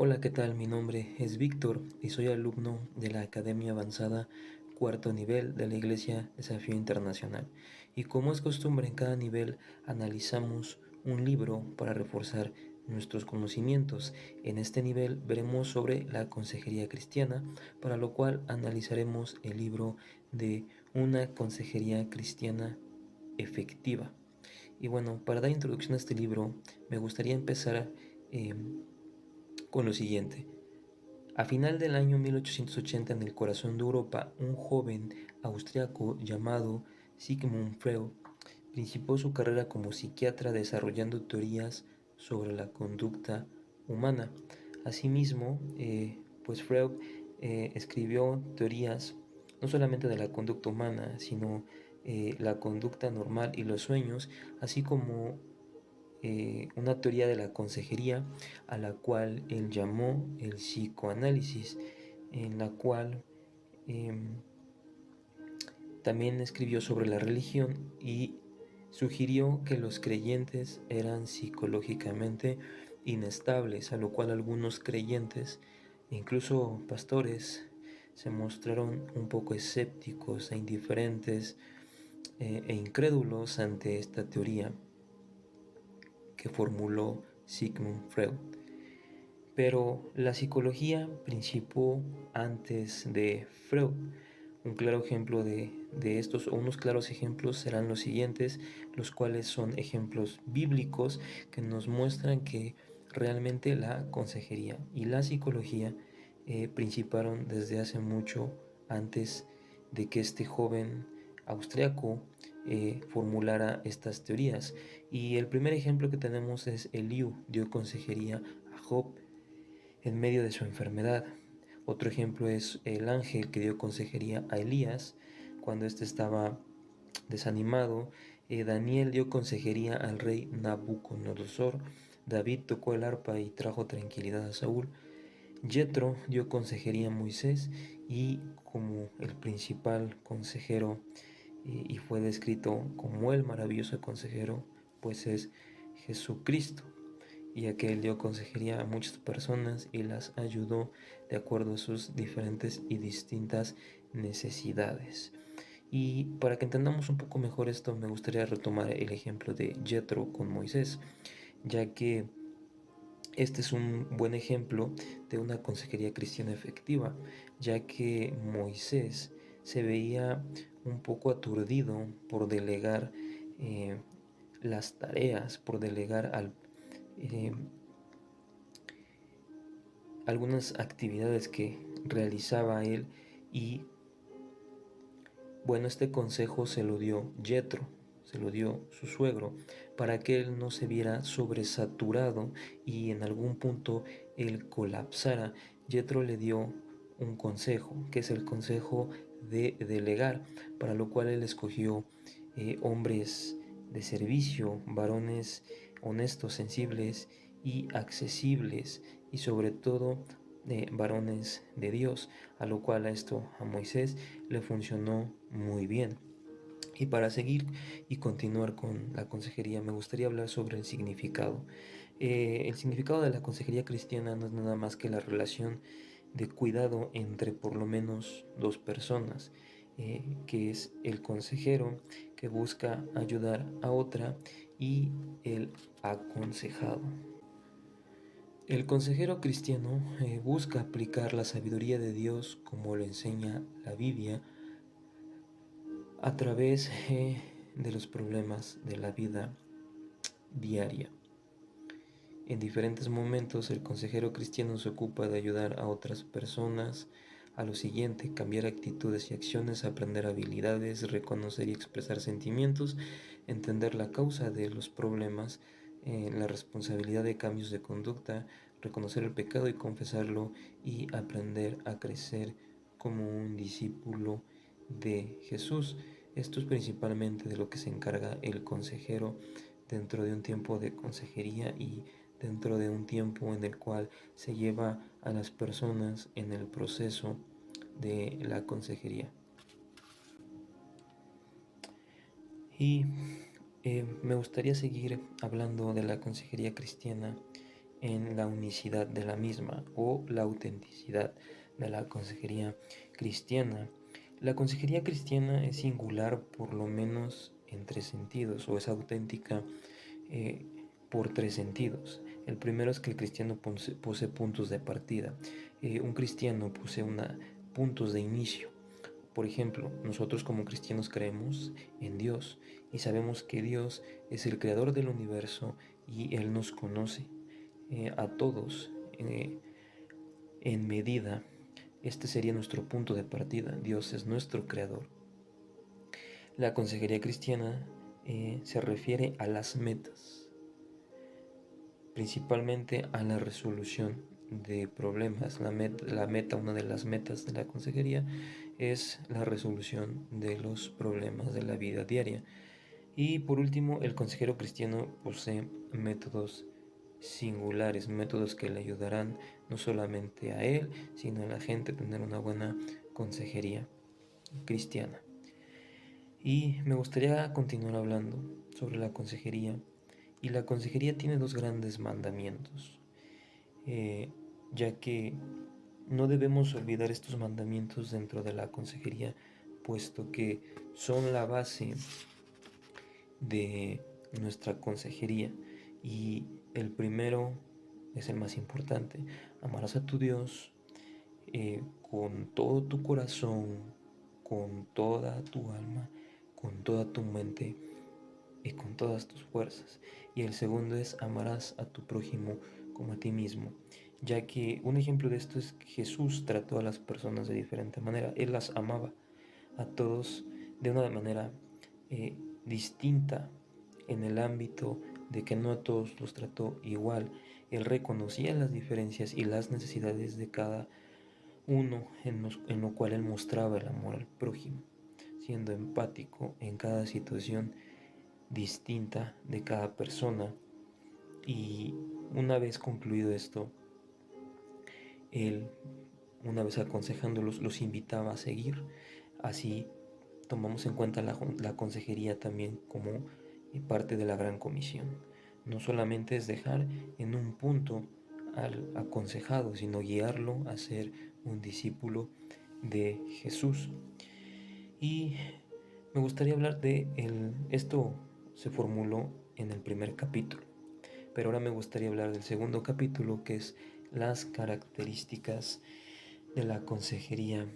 Hola, ¿qué tal? Mi nombre es Víctor y soy alumno de la Academia Avanzada Cuarto Nivel de la Iglesia Desafío Internacional. Y como es costumbre, en cada nivel analizamos un libro para reforzar nuestros conocimientos. En este nivel veremos sobre la consejería cristiana, para lo cual analizaremos el libro de Una consejería cristiana efectiva. Y bueno, para dar introducción a este libro, me gustaría empezar con lo siguiente. A final del año 1880, en el corazón de Europa, un joven austriaco llamado Sigmund Freud principió su carrera como psiquiatra desarrollando teorías sobre la conducta humana. Asimismo, pues Freud escribió teorías no solamente de la conducta humana, sino la conducta normal y los sueños, así como una teoría de la consejería a la cual él llamó el psicoanálisis, en la cual eh, también escribió sobre la religión y sugirió que los creyentes eran psicológicamente inestables, a lo cual algunos creyentes, incluso pastores, se mostraron un poco escépticos e indiferentes e incrédulos ante esta teoría que formuló Sigmund Freud. Pero la psicología principió antes de Freud. Un claro ejemplo de estos, o unos claros ejemplos serán los siguientes, los cuales son ejemplos bíblicos que nos muestran que realmente la consejería y la psicología principaron desde hace mucho antes de que este joven austriaco formulara estas teorías. Y el primer ejemplo que tenemos es Eliú dio consejería a Job en medio de su enfermedad. Otro ejemplo es el ángel que dio consejería a Elías cuando éste estaba desanimado. Daniel dio consejería al rey Nabucodonosor. David tocó el arpa y trajo tranquilidad a Saúl. Jetro dio consejería a Moisés y como el principal consejero y fue descrito como el maravilloso consejero, pues es Jesucristo, ya que él dio consejería a muchas personas y las ayudó de acuerdo a sus diferentes y distintas necesidades. Y para que entendamos un poco mejor esto, me gustaría retomar el ejemplo de Jetro con Moisés, ya que este es un buen ejemplo de una consejería cristiana efectiva, ya que Moisés se veía un poco aturdido por delegar las tareas, por delegar eh, algunas actividades que realizaba él. Y bueno, este consejo se lo dio Jetro, se lo dio su suegro, para que él no se viera sobresaturado y en algún punto él colapsara. Jetro le dio un consejo, que es el consejo de delegar, para lo cual él escogió hombres de servicio, varones honestos, sensibles y accesibles, y sobre todo varones de Dios, a lo cual a Moisés le funcionó muy bien. Y para seguir y continuar con la consejería, me gustaría hablar sobre el significado. El significado de la consejería cristiana no es nada más que la relación de cuidado entre por lo menos dos personas, que es el consejero que busca ayudar a otra y el aconsejado. El consejero cristiano busca aplicar la sabiduría de Dios como lo enseña la Biblia a través de los problemas de la vida diaria. En diferentes momentos el consejero cristiano se ocupa de ayudar a otras personas a lo siguiente: cambiar actitudes y acciones, aprender habilidades, reconocer y expresar sentimientos, entender la causa de los problemas, la responsabilidad de cambios de conducta, reconocer el pecado y confesarlo, y aprender a crecer como un discípulo de Jesús. Esto es principalmente de lo que se encarga el consejero dentro de un tiempo de consejería y dentro de un tiempo en el cual se lleva a las personas en el proceso de la consejería. Y me gustaría seguir hablando de la consejería cristiana en la unicidad de la misma o la autenticidad de la consejería cristiana. La consejería cristiana es singular por lo menos en tres sentidos, o es auténtica eh, por tres sentidos. El primero es que el cristiano posee puntos de partida. Un cristiano posee puntos de inicio. Por ejemplo, nosotros como cristianos creemos en Dios y sabemos que Dios es el creador del universo y Él nos conoce a todos en medida. Este sería nuestro punto de partida. Dios es nuestro creador. La consejería cristiana se refiere a las metas, principalmente a la resolución de problemas. Una de las metas de la consejería es la resolución de los problemas de la vida diaria. Y por último, el consejero cristiano posee métodos singulares, métodos que le ayudarán no solamente a él, sino a la gente a tener una buena consejería cristiana. Y me gustaría continuar hablando sobre la consejería. Y la consejería tiene dos grandes mandamientos, ya que no debemos olvidar estos mandamientos dentro de la consejería, puesto que son la base de nuestra consejería. Y el primero es el más importante: amarás a tu Dios con todo tu corazón, con toda tu alma, con toda tu mente y con todas tus fuerzas. Y el segundo es: amarás a tu prójimo como a ti mismo, ya que un ejemplo de esto es que Jesús trató a las personas de diferente manera. Él las amaba a todos de una manera eh, distinta, en el ámbito de que no a todos los trató igual. Él reconocía las diferencias y las necesidades de cada uno, en lo cual él mostraba el amor al prójimo, siendo empático en cada situación distinta de cada persona. Y una vez concluido esto, él, una vez aconsejándolos, los invitaba a seguir. Así tomamos en cuenta la consejería también como parte de la gran comisión. No solamente es dejar en un punto al aconsejado, sino guiarlo a ser un discípulo de Jesús. Y me gustaría hablar esto se formuló en el primer capítulo, pero ahora me gustaría hablar del segundo capítulo, que es las características de la consejería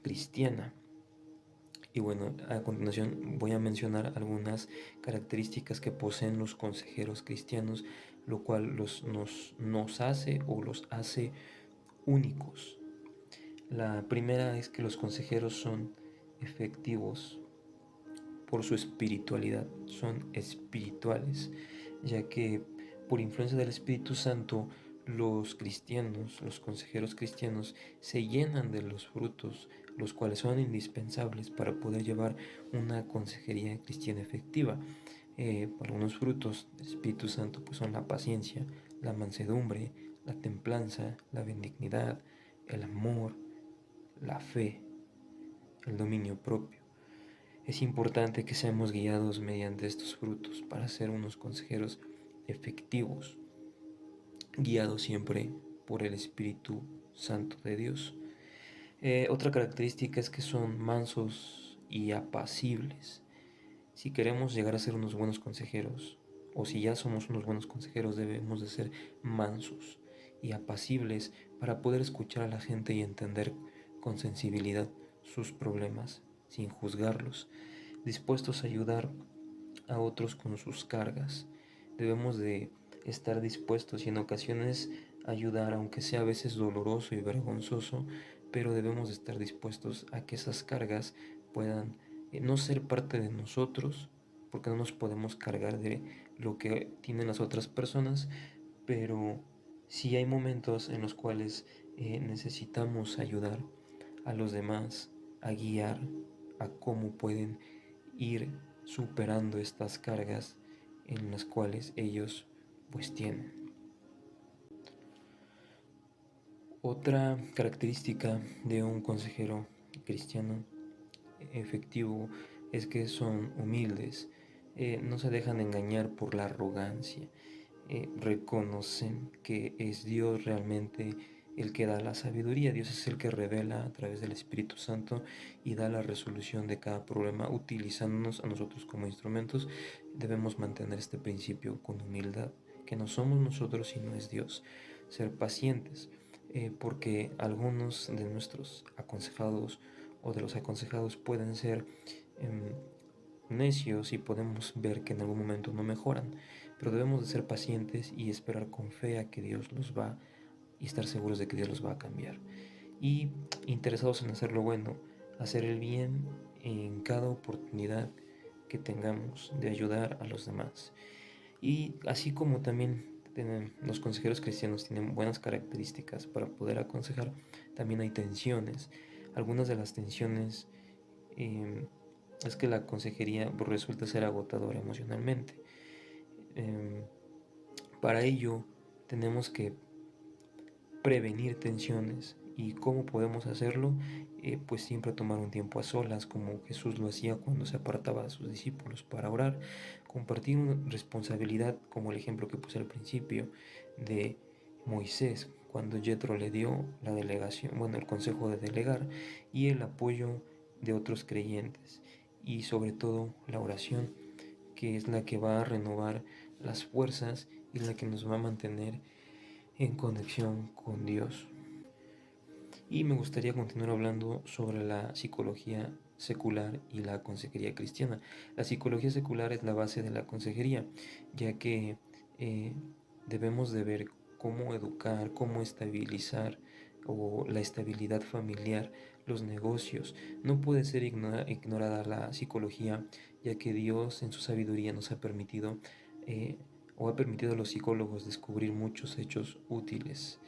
cristiana. Y bueno, a continuación voy a mencionar algunas características que poseen los consejeros cristianos, lo cual nos hace o los hace únicos. La primera es que los consejeros son efectivos por su espiritualidad, son espirituales, ya que por influencia del Espíritu Santo los cristianos, los consejeros cristianos, se llenan de los frutos, los cuales son indispensables para poder llevar una consejería cristiana efectiva. Algunos frutos del Espíritu Santo pues son la paciencia, la mansedumbre, la templanza, la benignidad, el amor, la fe, el dominio propio. Es importante que seamos guiados mediante estos frutos para ser unos consejeros efectivos, guiados siempre por el Espíritu Santo de Dios. Otra característica es que son mansos y apacibles. Si queremos llegar a ser unos buenos consejeros, o si ya somos unos buenos consejeros, debemos de ser mansos y apacibles para poder escuchar a la gente y entender con sensibilidad sus problemas, sin juzgarlos, dispuestos a ayudar a otros con sus cargas. Debemos de estar dispuestos y en ocasiones ayudar, aunque sea a veces doloroso y vergonzoso, pero debemos de estar dispuestos a que esas cargas puedan no ser parte de nosotros, porque no nos podemos cargar de lo que tienen las otras personas, pero sí hay momentos en los cuales necesitamos ayudar a los demás, a guiar a cómo pueden ir superando estas cargas en las cuales ellos pues tienen. Otra característica de un consejero cristiano efectivo es que son humildes, no se dejan engañar por la arrogancia, reconocen que es Dios realmente el que da la sabiduría. Dios es el que revela a través del Espíritu Santo y da la resolución de cada problema utilizándonos a nosotros como instrumentos. Debemos mantener este principio con humildad, que no somos nosotros sino es Dios. Ser pacientes, porque algunos de nuestros aconsejados o de los aconsejados pueden ser necios y podemos ver que en algún momento no mejoran, pero debemos de ser pacientes y esperar con fe a que Dios los va y estar seguros de que Dios los va a cambiar y interesados en hacer lo bueno, hacer el bien en cada oportunidad que tengamos de ayudar a los demás. Y así como también los consejeros cristianos tienen buenas características para poder aconsejar, también hay tensiones. Algunas de las tensiones es que la consejería resulta ser agotadora emocionalmente. Para ello tenemos que prevenir tensiones. ¿Y cómo podemos hacerlo? Pues siempre tomar un tiempo a solas, como Jesús lo hacía cuando se apartaba de sus discípulos para orar. Compartir una responsabilidad, como el ejemplo que puse al principio de Moisés, cuando Jetro le dio la delegación, bueno, el consejo de delegar y el apoyo de otros creyentes. Y sobre todo la oración, que es la que va a renovar las fuerzas y la que nos va a mantener en conexión con Dios. Y me gustaría continuar hablando sobre la psicología secular y la consejería cristiana. La psicología secular es la base de la consejería, ya que debemos de ver cómo educar, cómo estabilizar o la estabilidad familiar, los negocios. No puede ser ignorada la psicología, ya que Dios en su sabiduría nos ha permitido o ha permitido a los psicólogos descubrir muchos hechos útiles.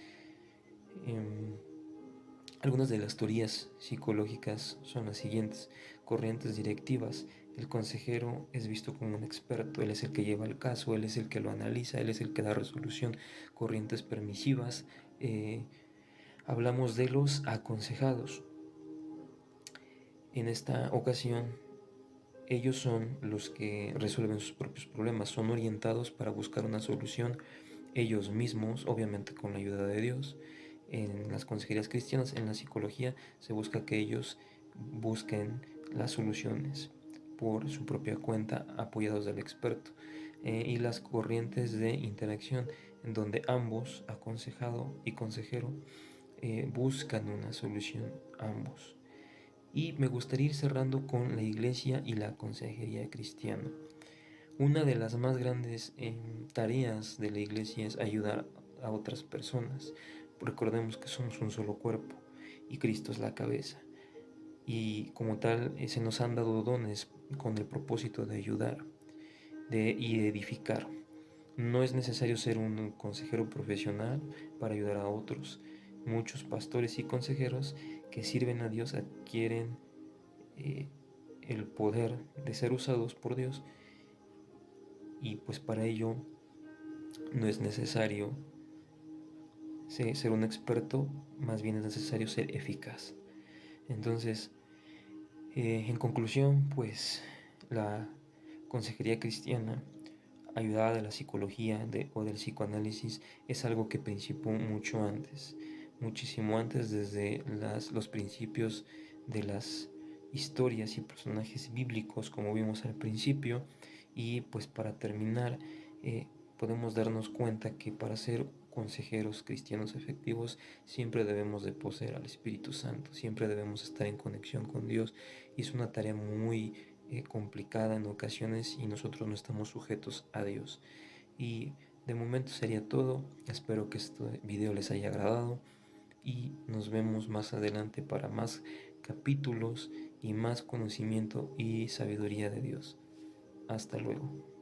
Algunas de las teorías psicológicas son las siguientes: corrientes directivas. El consejero es visto como un experto, él es el que lleva el caso, él es el que lo analiza, él es el que da resolución. Corrientes permisivas, hablamos de los aconsejados. En esta ocasión, ellos son los que resuelven sus propios problemas, son orientados para buscar una solución ellos mismos, obviamente con la ayuda de Dios. En las consejerías cristianas, en la psicología, se busca que ellos busquen las soluciones por su propia cuenta, apoyados del experto. Y las corrientes de interacción, en donde ambos, aconsejado y consejero, buscan una solución ambos. Y me gustaría ir cerrando con la iglesia y la consejería cristiana. Una de las más grandes tareas de la iglesia es ayudar a otras personas. Recordemos que somos un solo cuerpo y Cristo es la cabeza. Y como tal, se nos han dado dones con el propósito de ayudar y de edificar. No es necesario ser un consejero profesional para ayudar a otros. Muchos pastores y consejeros que sirven a Dios adquieren el poder de ser usados por Dios, y pues para ello no es necesario ser un experto, más bien es necesario ser eficaz. Entonces, en conclusión, pues la consejería cristiana, ayudada de la psicología o del psicoanálisis, es algo que principió mucho antes, muchísimo antes, desde los principios de las historias y personajes bíblicos, como vimos al principio. Y pues para terminar, podemos darnos cuenta que para ser consejeros cristianos efectivos siempre debemos de poseer al Espíritu Santo, siempre debemos estar en conexión con Dios, y es una tarea muy complicada en ocasiones y nosotros no estamos sujetos a Dios. Y de momento sería todo. Espero que este video les haya agradado y nos vemos más adelante para más capítulos y más conocimiento y sabiduría de Dios. Hasta luego.